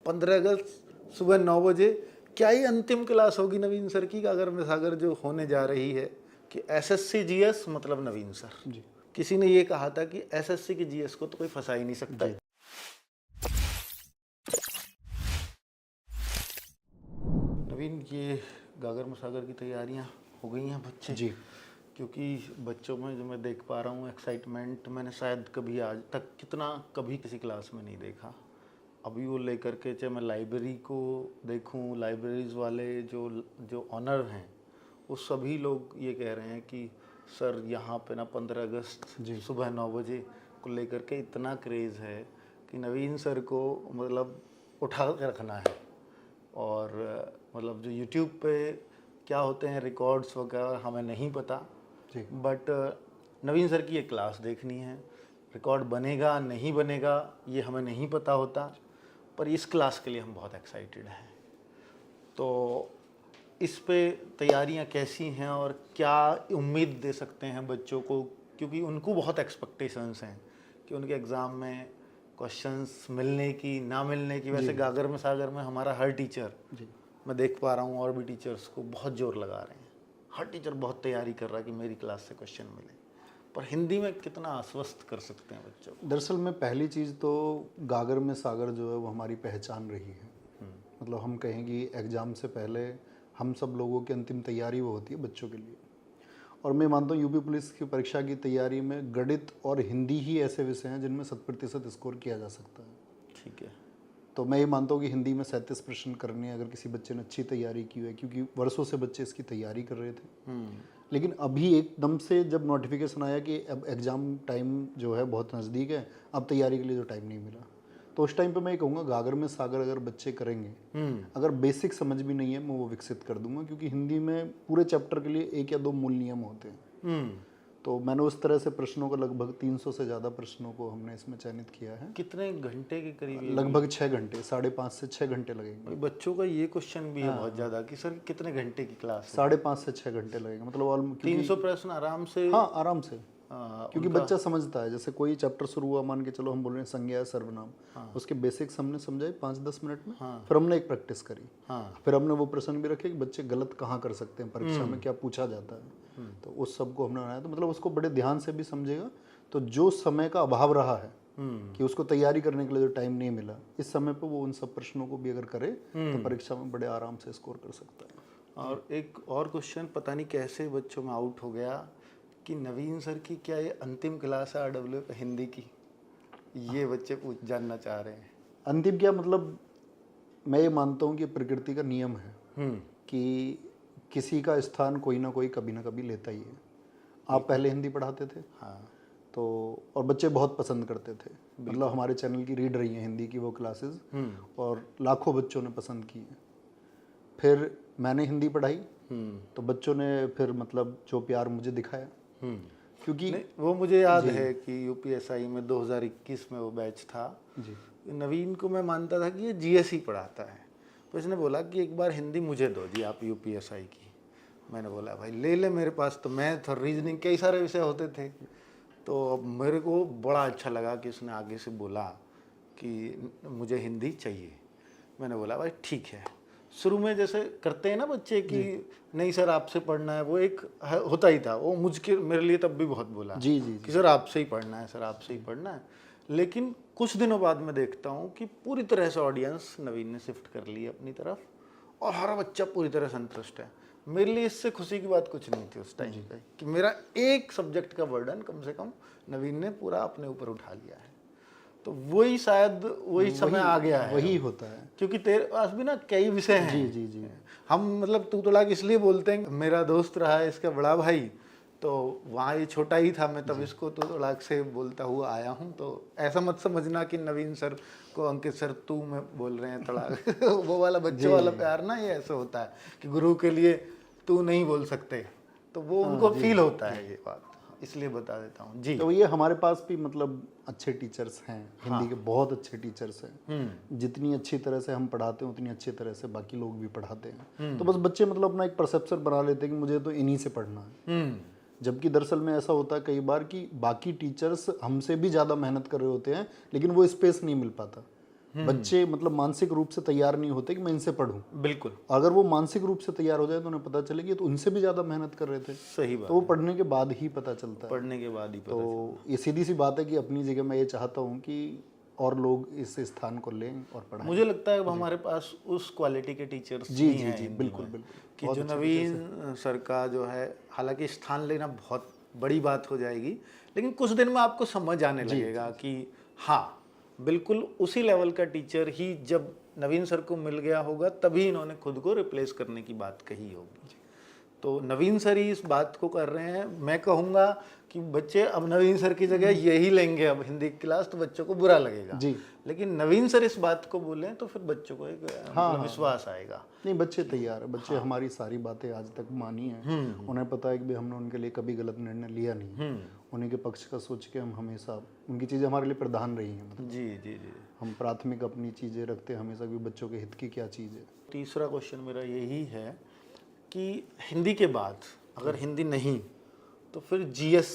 15 अगस्त सुबह 9 बजे क्या ही अंतिम क्लास होगी नवीन सर की गागर में सागर जो होने जा रही है कि एसएससी जीएस मतलब नवीन सर जी। किसी ने ये कहा था कि एसएससी की जीएस को तो कोई फंसा ही नहीं सकता। नवीन, ये गागर में सागर की तैयारियां हो गई हैं बच्चे जी। क्योंकि बच्चों में जो मैं देख पा रहा हूँ एक्साइटमेंट मैंने शायद कभी आज तक कभी किसी क्लास में नहीं देखा। अभी वो लेकर के चाहे मैं लाइब्रेरी को देखूं, लाइब्रेरीज वाले जो ऑनर हैं वो सभी लोग ये कह रहे हैं कि सर यहाँ पे ना 15 अगस्त सुबह 9 बजे को लेकर के इतना क्रेज़ है कि नवीन सर को मतलब उठा कर रखना है। और मतलब जो यूट्यूब पे क्या होते हैं रिकॉर्ड्स वगैरह हमें नहीं पता, बट नवीन सर की एक क्लास देखनी है। रिकॉर्ड बनेगा नहीं बनेगा ये हमें नहीं पता होता, पर इस क्लास के लिए हम बहुत एक्साइटेड हैं। तो इस पे तैयारियां कैसी हैं और क्या उम्मीद दे सकते हैं बच्चों को, क्योंकि उनको बहुत एक्सपेक्टेशंस हैं कि उनके एग्ज़ाम में क्वेश्चंस मिलने की ना मिलने की। वैसे गागर में सागर में हमारा हर टीचर मैं देख पा रहा हूँ और भी टीचर्स को बहुत जोर लगा रहे हैं, हर टीचर बहुत तैयारी कर रहा है कि मेरी क्लास से क्वेश्चन मिले, पर हिंदी में कितना आश्वस्त कर सकते हैं बच्चों को? दरअसल में पहली चीज़ तो गागर में सागर जो है वो हमारी पहचान रही है। मतलब हम कहें कि एग्ज़ाम से पहले हम सब लोगों की अंतिम तैयारी वो होती है बच्चों के लिए। और मैं मानता हूँ यूपी पुलिस की परीक्षा की तैयारी में गणित और हिंदी ही ऐसे विषय हैं जिनमें 100% स्कोर किया जा सकता है। ठीक है। तो मैं ये मानता हूँ कि हिंदी में 37 प्रश्न करने अगर किसी बच्चे ने अच्छी तैयारी की है, क्योंकि वर्षों से बच्चे इसकी तैयारी कर रहे थे। लेकिन अभी एकदम से जब नोटिफिकेशन आया कि अब एग्ज़ाम टाइम जो है बहुत नज़दीक है, अब तैयारी के लिए जो टाइम नहीं मिला, तो उस टाइम पे मैं ये कहूँगा गागर में सागर अगर बच्चे करेंगे, अगर बेसिक समझ भी नहीं है मैं वो विकसित कर दूंगा, क्योंकि हिंदी में पूरे चैप्टर के लिए 1 या 2 मूल नियम होते हैं। तो मैंने उस तरह से प्रश्नों को लगभग 300 से ज़्यादा प्रश्नों को हमने इसमें चयनित किया है। कितने घंटे के करीब? लगभग 6 घंटे, 5.5 से 6 घंटे लगेंगे। बच्चों का ये क्वेश्चन भी है बहुत ज़्यादा कि सर कितने घंटे की क्लास है? 5.5 से 6 घंटे लगेंगे, मतलब 300 प्रश्न आराम से? हाँ, आराम से। क्योंकि बच्चा समझता है, जैसे कोई चैप्टर शुरू हुआ, मान के चलो हम बोल रहे हैं संज्ञा सर्वनाम, उसके बेसिक्स हमने समझाए 5-10 मिनट में। फिर हमने एक प्रैक्टिस करी। फिर हमने वो प्रश्न भी रखे कि बच्चे गलत कहाँ कर सकते हैं, परीक्षा में क्या पूछा जाता है, तो उस सब को हमने बनाया। तो मतलब उसको बड़े ध्यान से भी समझेगा। तो जो समय का अभाव रहा है कि उसको तैयारी करने के लिए जो टाइम नहीं मिला, इस समय पर वो उन सब प्रश्नों को भी अगर करे तो परीक्षा में बड़े आराम से स्कोर कर सकता है। और एक और क्वेश्चन पता नहीं कैसे बच्चों में आउट हो गया कि नवीन सर की क्या ये अंतिम क्लास है आरडब्ल्यू पे हिंदी की, ये बच्चे जानना चाह रहे हैं। अंतिम क्या मतलब, मैं ये मानता हूँ कि प्रकृति का नियम है कि किसी का स्थान कोई ना कोई कभी ना कभी लेता ही है। आप पहले हिंदी पढ़ाते थे, हाँ, तो और बच्चे बहुत पसंद करते थे। मतलब हमारे चैनल की रीड रही है हिंदी की वो क्लासेस, और लाखों बच्चों ने पसंद की है। फिर मैंने हिंदी पढ़ाई तो बच्चों ने फिर मतलब जो प्यार मुझे दिखाया, क्योंकि वो मुझे याद है कि यूपीएसआई में 2021 में वो बैच था जी। नवीन को मैं मानता था कि ये जीएसई पढ़ाता है, तो इसने बोला कि एक बार हिंदी मुझे दो जी आप यूपीएसआई की। मैंने बोला भाई ले ले, मेरे पास तो मैथ और रीजनिंग कई सारे विषय होते थे। तो मेरे को बड़ा अच्छा लगा कि उसने आगे से बोला कि मुझे हिंदी चाहिए। मैंने बोला भाई ठीक है। शुरू में जैसे करते हैं ना बच्चे कि नहीं सर आपसे पढ़ना है, वो एक होता ही था। वो मेरे लिए तब भी बहुत बोला जी कि सर आपसे ही पढ़ना है, सर आपसे ही पढ़ना है। लेकिन कुछ दिनों बाद मैं देखता हूँ कि पूरी तरह से ऑडियंस नवीन ने शिफ्ट कर ली अपनी तरफ और हर बच्चा पूरी तरह संतुष्ट है। मेरे लिए इससे खुशी की बात कुछ नहीं थी उस टाइम पे कि मेरा एक सब्जेक्ट का बर्डन कम से कम नवीन ने पूरा अपने ऊपर उठा लिया है। तो वही शायद वही समय आ गया है, वही होता है, क्योंकि तेरे पास भी ना कई विषय हैं। जी जी जी। हम मतलब तू तड़ाक इसलिए बोलते हैं, मेरा दोस्त रहा है इसका बड़ा भाई, तो वहाँ ये छोटा ही था, मैं तब इसको तू तड़ाक से बोलता हुआ आया हूँ। तो ऐसा मत समझना कि नवीन सर को अंकित सर तू में बोल रहे हैं तड़ाक वो वाला बच्चे वाला प्यार ना, ये ऐसा होता है कि गुरु के लिए तू नहीं बोल सकते, तो वो उनको फील होता है ये बात, इसलिए बता देता हूँ जी। तो ये हमारे पास भी मतलब अच्छे टीचर्स हैं, हिंदी के बहुत अच्छे टीचर्स हैं। जितनी अच्छी तरह से हम पढ़ाते हैं उतनी अच्छी तरह से बाकी लोग भी पढ़ाते हैं। तो बस बच्चे मतलब अपना एक परसेप्शन बना लेते हैं कि मुझे तो इन्हीं से पढ़ना है। जबकि दरअसल में ऐसा होता है कई बार कि बाकी टीचर्स हमसे भी ज़्यादा मेहनत कर रहे होते हैं, लेकिन वो स्पेस नहीं मिल पाता। बच्चे मतलब मानसिक रूप से तैयार नहीं होते कि मैं इनसे पढूं। बिल्कुल अगर वो मानसिक रूप से तैयार हो जाए तो उन्हें पता चले कि ये तो उनसे भी ज़्यादा मेहनत कर रहे थे, सही बात तो वो पढ़ने के बाद ही पता चलता है। पढ़ने के बाद ही पता तो ये सीधी सी बात है कि अपनी जगह मैं ये चाहता हूँ कि और लोग इस स्थान को लें और पढ़ाएं। मुझे लगता है अब हमारे पास उस क्वालिटी के टीचर्स जी नहीं जी हैं जी हिंदी बिल्कुल में, बिल्कुल। कि जो नवीन सर का जो है, हालांकि स्थान लेना बहुत बड़ी बात हो जाएगी, लेकिन कुछ दिन में आपको समझ आने लगेगा कि हाँ बिल्कुल उसी लेवल का टीचर ही जब नवीन सर को मिल गया होगा तभी इन्होंने खुद को रिप्लेस करने की बात कही होगी। तो नवीन सर ही इस बात को कर रहे हैं। मैं कहूँगा कि बच्चे अब नवीन सर की जगह यही लेंगे अब हिंदी की क्लास, तो बच्चों को बुरा लगेगा जी। लेकिन नवीन सर इस बात को बोलें तो फिर बच्चों को एक मतलब विश्वास आएगा। नहीं, बच्चे तैयार है, बच्चे हमारी सारी बातें आज तक मानी हैं। उन्हें पता है कि भाई हमने उनके लिए कभी गलत निर्णय लिया नहीं। उन्हीं के पक्ष का सोच के हम हमेशा, उनकी चीज़ें हमारे लिए प्रधान रही हैं। मतलब जी जी जी। हम प्राथमिक अपनी चीज़ें रखते हैं हमेशा कि बच्चों के हित की क्या चीज़ है। तीसरा क्वेश्चन मेरा यही है कि हिंदी के बाद अगर हिंदी नहीं तो फिर जीएस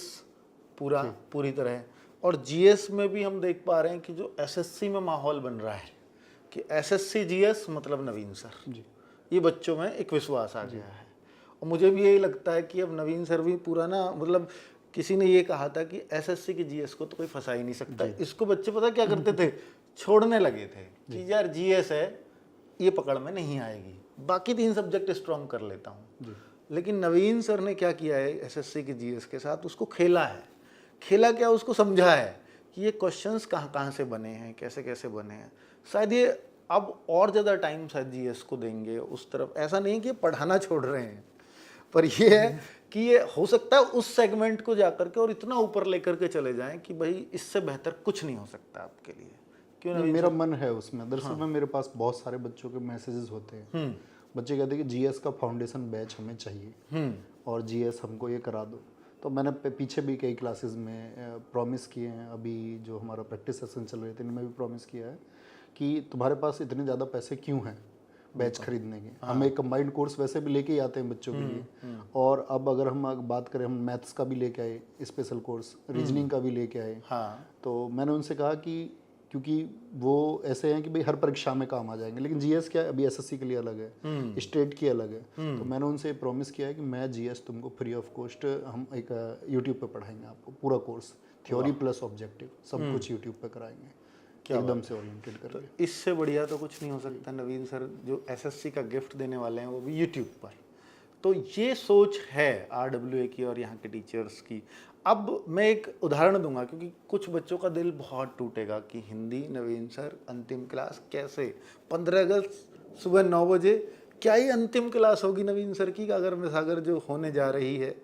पूरी तरह है, और जीएस में भी हम देख पा रहे हैं कि जो एसएससी में माहौल बन रहा है कि एसएससी जीएस मतलब नवीन सर, ये बच्चों में एक विश्वास आ गया है। और मुझे भी यही लगता है कि अब नवीन सर भी पूरा ना, मतलब किसी ने ये कहा था कि एसएससी की जीएस को तो कोई फंसा ही नहीं सकता। इसको बच्चे पता क्या करते थे, छोड़ने लगे थे कि यार जीएस है, ये पकड़ में नहीं आएगी, बाकी 3 सब्जेक्ट स्ट्रॉन्ग कर लेता हूँ। लेकिन नवीन सर ने क्या किया है एसएससी की जीएस के साथ, उसको खेला है। खेला क्या, उसको समझा है कि ये क्वेश्चंस कहाँ कहाँ से बने हैं, कैसे कैसे बने हैं। शायद ये अब और ज़्यादा टाइम शायद जीएस को देंगे उस तरफ। ऐसा नहीं कि पढ़ाना छोड़ रहे हैं, पर ये है कि ये हो सकता है उस सेगमेंट को जाकर के और इतना ऊपर लेकर के चले जाएं कि भाई इससे बेहतर कुछ नहीं हो सकता आपके लिए। क्यों नहीं, मेरा मन है उसमें। दरअसल में मेरे पास बहुत सारे बच्चों के मैसेजेस होते हैं। बच्चे कहते हैं कि जीएस का फाउंडेशन बैच हमें चाहिए और जीएस हमको ये करा दो। तो मैंने पीछे भी कई क्लासेस में प्रॉमिस किए हैं, अभी जो हमारा प्रैक्टिस सेशन चल रहे थे इनमें भी प्रॉमिस किया है कि तुम्हारे पास इतने ज़्यादा पैसे क्यों हैं बैच खरीदने के। हम एक कंबाइंड कोर्स वैसे भी लेके ही आते हैं बच्चों के लिए, और अब अगर हम बात करें, हम मैथ्स का भी लेके आए स्पेशल कोर्स, रीजनिंग का भी लेके आए। तो मैंने उनसे कहा कि क्योंकि वो ऐसे हैं कि भाई हर परीक्षा में काम आ जाएंगे, लेकिन जीएस क्या है, अभी एसएससी के लिए अलग है, स्टेट की अलग है। तो मैंने उनसे प्रॉमिस किया है कि मैं जीएस तुमको फ्री ऑफ कॉस्ट हम एक यूट्यूब पे पढ़ाएंगे, आपको पूरा कोर्स थ्योरी प्लस ऑब्जेक्टिव सब कुछ यूट्यूब पे कराएंगे, एकदम से ओरिएंटेड करके। तो इससे बढ़िया तो कुछ नहीं हो सकता। नवीन सर जो एसएससी का गिफ्ट देने वाले हैं वो भी यूट्यूब पर। तो ये सोच है आरडब्ल्यूए की और यहाँ के टीचर्स की। अब मैं एक उदाहरण दूंगा क्योंकि कुछ बच्चों का दिल बहुत टूटेगा कि हिंदी नवीन सर अंतिम क्लास कैसे, 15 अगस्त सुबह 9 बजे क्या ही अंतिम क्लास होगी नवीन सर की अगर मिसागर जो होने जा रही है।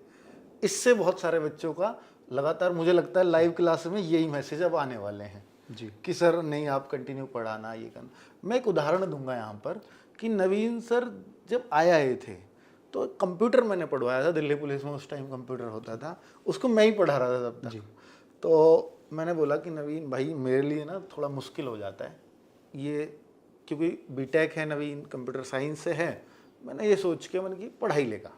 इससे बहुत सारे बच्चों का लगातार मुझे लगता है लाइव क्लास में यही मैसेज अब आने वाले हैं जी कि सर नहीं आप कंटिन्यू पढ़ाना, ये करना। मैं एक उदाहरण दूंगा यहाँ पर कि नवीन सर जब आए थे तो कंप्यूटर मैंने पढ़वाया था दिल्ली पुलिस में, उस टाइम कंप्यूटर होता था, उसको मैं ही पढ़ा रहा था तब तक। तो मैंने बोला कि नवीन भाई मेरे लिए ना थोड़ा मुश्किल हो जाता है ये, क्योंकि बीटेक है नवीन, कंप्यूटर साइंस से है। मैंने ये सोच के मैंने की पढ़ाई लेगा,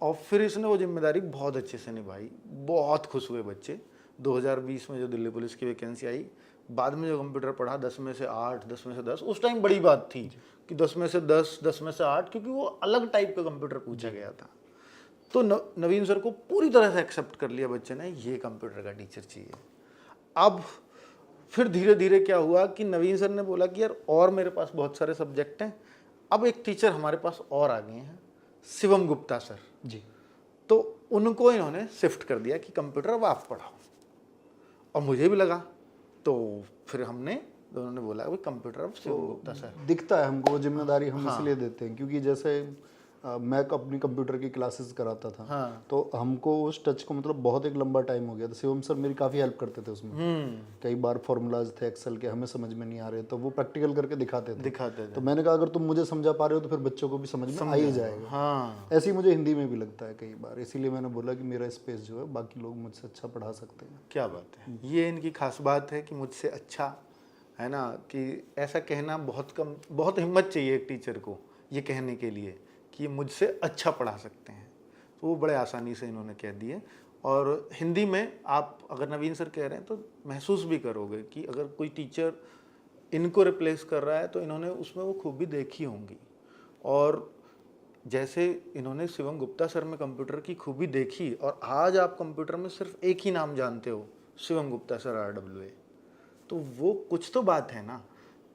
और फिर इसने वो जिम्मेदारी बहुत अच्छे से निभाई। बहुत खुश हुए बच्चे। 2020 में जो दिल्ली पुलिस की वैकेंसी आई, बाद में जो कंप्यूटर पढ़ा 10 में से 8, 10 में से 10, उस टाइम बड़ी बात थी कि 10 में से 10, 10 में से 8, क्योंकि वो अलग टाइप का कंप्यूटर पूछा गया था। तो नवीन सर को पूरी तरह से एक्सेप्ट कर लिया बच्चे ने, ये कंप्यूटर का टीचर चाहिए। अब फिर धीरे धीरे क्या हुआ कि नवीन सर ने बोला कि यार और मेरे पास बहुत सारे सब्जेक्ट हैं, अब एक टीचर हमारे पास और आ गए हैं, शिवम गुप्ता सर जी। तो उनको इन्होंने शिफ्ट कर दिया कि कंप्यूटर अब आप पढ़ाओ। और मुझे भी लगा, तो फिर हमने दोनों ने बोला कि कंप्यूटर अब शिवम गुप्ता सर। दिखता है हमको वो जिम्मेदारी हम इसलिए देते हैं क्योंकि जैसे मैं अपनी कंप्यूटर की क्लासेस कराता था। तो हमको उस टच को मतलब बहुत एक लंबा टाइम हो गया था। शिवम सर मेरी काफ़ी हेल्प करते थे उसमें। कई बार फॉर्मूलाज थे एक्सेल के हमें समझ में नहीं आ रहे, तो वो प्रैक्टिकल करके दिखाते थे। तो मैंने कहा अगर तुम मुझे समझा पा रहे हो तो फिर बच्चों को भी समझ में आ ही जाएगा। ऐसे ही मुझे हिंदी में भी लगता है कई बार, इसीलिए मैंने बोला कि मेरा स्पेस जो है बाकी लोग मुझसे अच्छा पढ़ा सकते हैं। क्या बात है, ये इनकी खास बात है कि मुझसे अच्छा, है ना, कि ऐसा कहना बहुत कम, बहुत हिम्मत चाहिए एक टीचर को ये कहने के लिए कि मुझसे अच्छा पढ़ा सकते हैं। तो वो बड़े आसानी से इन्होंने कह दिए। और हिंदी में आप अगर नवीन सर कह रहे हैं तो महसूस भी करोगे कि अगर कोई टीचर इनको रिप्लेस कर रहा है तो इन्होंने उसमें वो खूबी देखी होंगी। और जैसे इन्होंने शिवम गुप्ता सर में कंप्यूटर की खूबी देखी और आज आप कंप्यूटर में सिर्फ एक ही नाम जानते हो, शिवम गुप्ता सर RWA, तो वो कुछ तो बात है ना।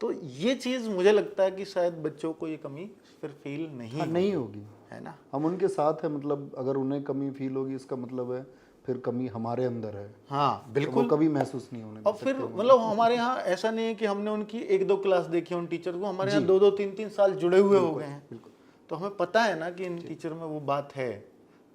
तो ये चीज़ मुझे लगता है कि शायद बच्चों को ये कमी फिर फील नहीं हाँ, नहीं होगी, है ना। हम उनके साथ हैं, मतलब अगर उन्हें कमी फील होगी इसका मतलब है फिर कमी हमारे अंदर है, हाँ तो बिल्कुल। वो कभी महसूस नहीं होने और दे फिर सकते हैं। मतलब हमारे यहाँ ऐसा नहीं है कि हमने उनकी 1-2 क्लास देखी उन टीचर को, हमारे यहाँ 2-2 3-3 साल जुड़े हुए हो गए हैं। बिल्कुल। तो हमें पता है ना कि इन टीचर में वो बात है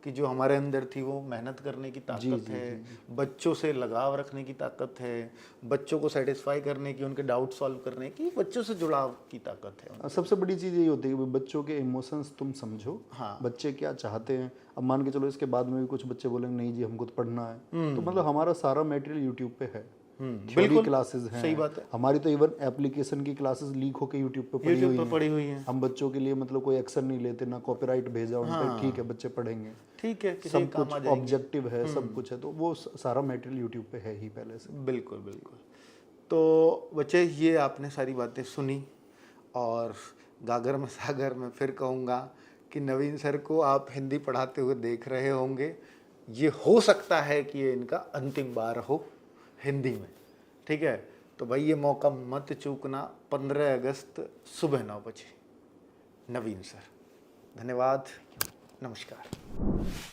कि जो हमारे अंदर थी वो मेहनत करने की ताकत है, बच्चों से लगाव रखने की ताकत है, बच्चों को सेटिस्फाई करने की, उनके डाउट सॉल्व करने की, बच्चों से जुड़ाव की ताकत है। सबसे बड़ी चीज़ यही होती है कि बच्चों के इमोशंस तुम समझो, हाँ। बच्चे क्या चाहते हैं। अब मान के चलो इसके बाद में भी कुछ बच्चे बोलेंगे नहीं जी हमको तो पढ़ना है, तो मतलब हमारा सारा मटेरियल यूट्यूब पे है, थ्योरी बिल्कुल क्लासेस हैं, सही बात है। हमारी तो इवन एप्लीकेशन की क्लासेस लीक होके यूट्यूब पे पड़ी हुई हैं। पड़ी हुई है। हम बच्चों के लिए मतलब कोई एक्शन नहीं लेते, ना कॉपीराइट भेजा उन पे, ठीक है बच्चे पढ़ेंगे, ठीक है, किसी सब काम कुछ आ जाएंगे। ऑब्जेक्टिव है, सब कुछ है, तो वो सारा मटेरियल यूट्यूब पे है ही पहले से। बिल्कुल बिल्कुल। तो बच्चे ये आपने सारी बातें सुनी, और गागर में सागर में फिर कहूँगा कि नवीन सर को आप हिंदी पढ़ाते हुए देख रहे होंगे। ये हो सकता है कि ये इनका अंतिम बार हो हिंदी में, ठीक है। तो भाई ये मौका मत चूकना, 15 अगस्त सुबह 9 बजे। नवीन सर, धन्यवाद, नमस्कार।